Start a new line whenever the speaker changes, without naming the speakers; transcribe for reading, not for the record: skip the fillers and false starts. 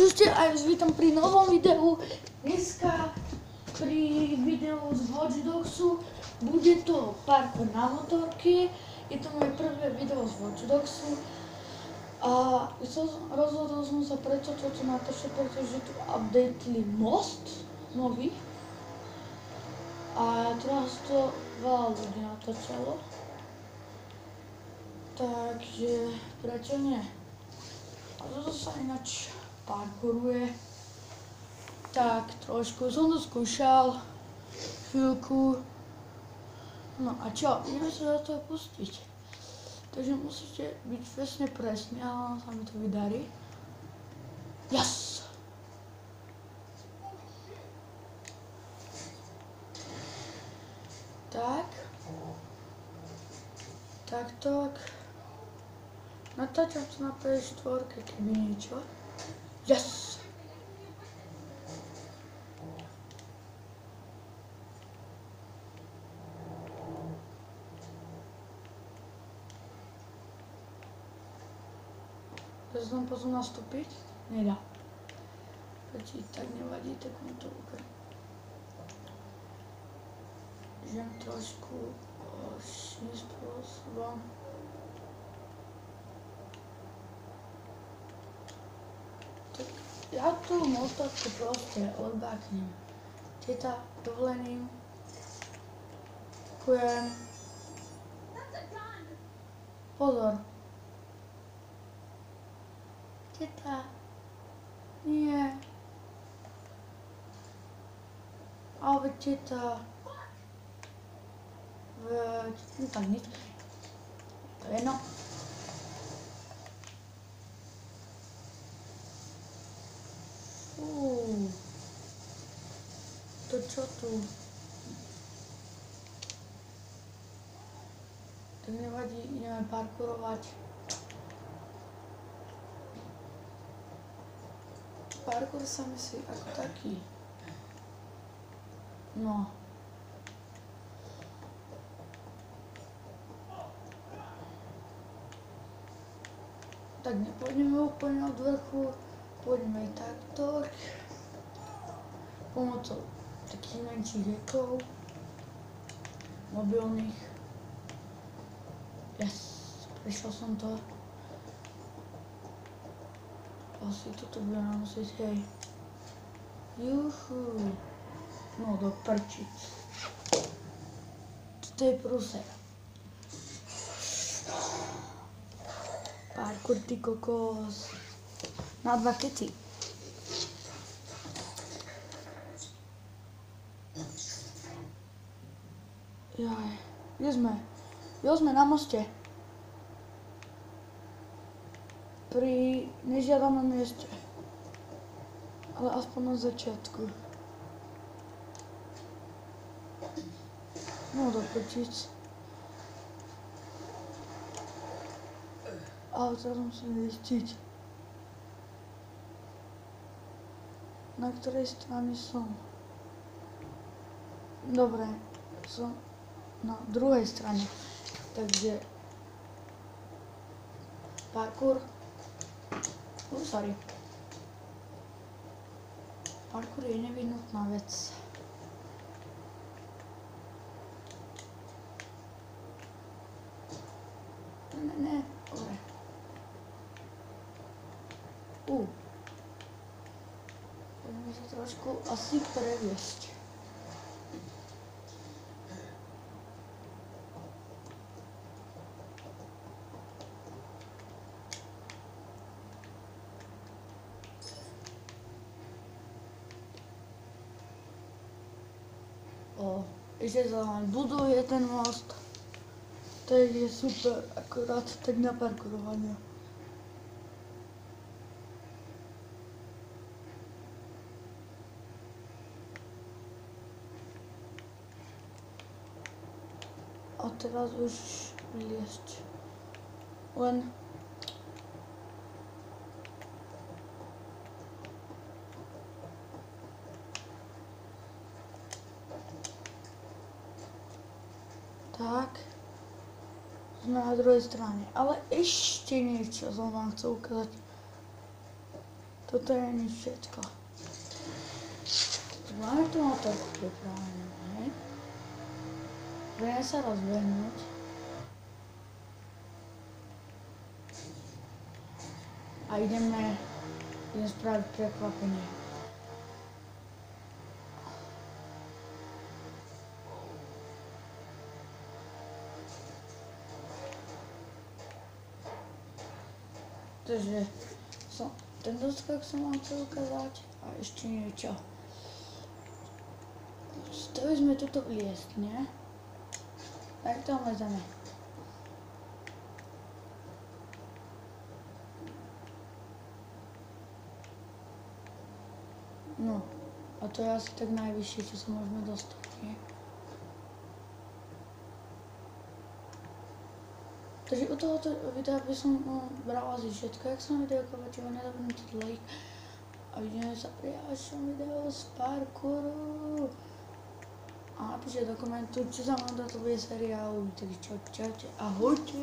Čušte, aj vás vítam pri novom videu. Dneska pri videu z Watch Dogsu bude to parkour na motorke. Je to moje prvé video z Watch Dogsu. A rozhodol som sa prečo toto natáčať, pretože tu updateli most nový. A teraz to veľa ľudí natáčalo. Takže prečo nie? A toto sa ináč parkouruje. Tak trošku som to skúšal. Chvíľku. No a čo? Ideme sa do toho pustiť. Takže musíte byť presne, ale sa mi to vydarí. Yes! Tak. Tak. Natáčam to na PS4, keby niečo. Yes! Ja som potom nastúpiť? Nedá. Prečo tak nevadí, tak mu to ukážem. Žijem trošku ším spôsobom. Tak ja tú motorku proste odbáknem. Teta, dovolením. Ďakujem. Pozor. Teta. Nie. Ale teta. No tak nič. To je jedno. To čo tu? Tak nevadí, ideme parkourovať. Parkour sa myslí ako taký. No. Tak nepôjdeme úplne od vrchu, pôjdeme aj takto. Pomocou takých menších hekov. Mobilných. Yes, prišiel som to. Asi toto budeme musieť, hej. Juhu. No do prčic. Toto je prúser. Parkour, ty kokos. Na 2 keci. Jaj, kde sme? Jo, sme na moste. Pri nežiadanom mieste. Ale aspoň na začiatku. No do prčic. Ale teraz musím zistiť, na ktorej strane som. Dobre, som na druhej strane. Takže parkour. Sorry. Parkour je nevyhnutná vec. Ne, dobre. Poďme sa trošku asi previesť. Ešte sa len buduje ten most. To je super, akurát tak na parkourovanie. A teraz už vyliesť. Len tak. Sme na druhej strane. Ale ešte niečo som vám chcel ukázať. Toto je nič všetko. Máme tu motorku pripravenú, hej? Budeme sa rozbehnúť. A idem spraviť prekvapenie. Takže tento skok som vám chcel ukázať a ešte niečo. Stali sme tuto vliesť, nie? Tak tam lezeme. No, a to je asi tak najvyššie, čo sa môžeme dostať, nie? Takže u tohoto videa by som bral asi všetko. Jak sa na video páči, nezabudnite like a vidíme sa pri ďalšom videu z parkouru. A napíšte do komentu, čo sa vám táto bude seriálu. Takže čaute, ahojte.